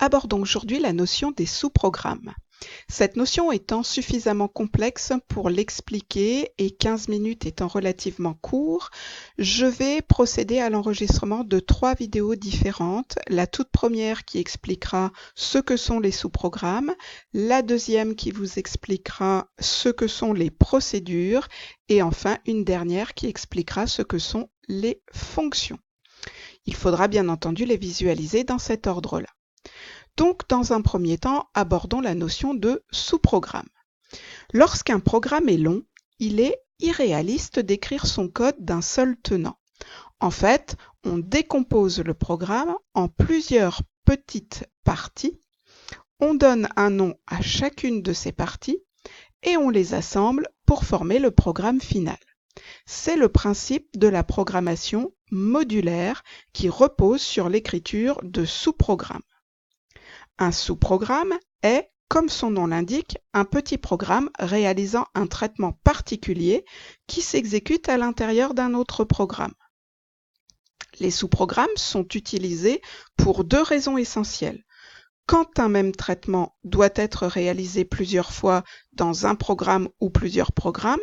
Abordons aujourd'hui la notion des sous-programmes. Cette notion étant suffisamment complexe pour l'expliquer et 15 minutes étant relativement court, je vais procéder à l'enregistrement de 3 vidéos différentes. La toute première qui expliquera ce que sont les sous-programmes, la deuxième qui vous expliquera ce que sont les procédures et enfin une dernière qui expliquera ce que sont les fonctions. Il faudra bien entendu les visualiser dans cet ordre-là. Donc, dans un premier temps, abordons la notion de sous-programme. Lorsqu'un programme est long, il est irréaliste d'écrire son code d'un seul tenant. En fait, on décompose le programme en plusieurs petites parties, on donne un nom à chacune de ces parties et on les assemble pour former le programme final. C'est le principe de la programmation modulaire qui repose sur l'écriture de sous-programmes. Un sous-programme est, comme son nom l'indique, un petit programme réalisant un traitement particulier qui s'exécute à l'intérieur d'un autre programme. Les sous-programmes sont utilisés pour deux raisons essentielles. Quand un même traitement doit être réalisé plusieurs fois dans un programme ou plusieurs programmes,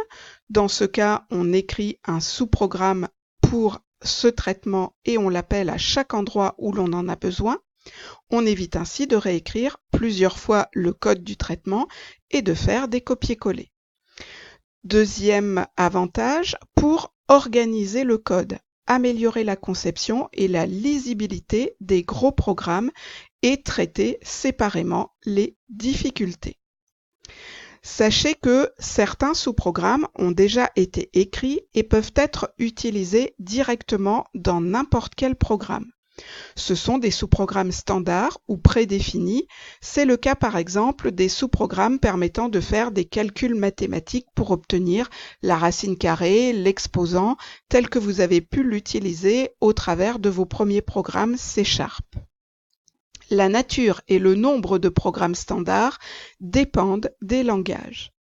dans ce cas, on écrit un sous-programme pour ce traitement et on l'appelle à chaque endroit où l'on en a besoin. On évite ainsi de réécrire plusieurs fois le code du traitement et de faire des copier-coller. Deuxième avantage, pour organiser le code, améliorer la conception et la lisibilité des gros programmes et traiter séparément les difficultés. Sachez que certains sous-programmes ont déjà été écrits et peuvent être utilisés directement dans n'importe quel programme. Ce sont des sous-programmes standards ou prédéfinis. C'est le cas par exemple des sous-programmes permettant de faire des calculs mathématiques pour obtenir la racine carrée, l'exposant, tel que vous avez pu l'utiliser au travers de vos premiers programmes C#. La nature et le nombre de programmes standards dépendent des langages.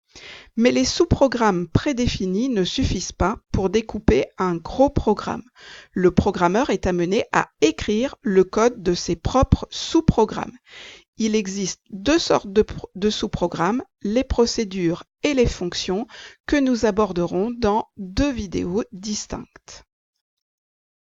Mais les sous-programmes prédéfinis ne suffisent pas pour découper un gros programme. Le programmeur est amené à écrire le code de ses propres sous-programmes. Il existe deux sortes de sous-programmes, les procédures et les fonctions, que nous aborderons dans deux vidéos distinctes.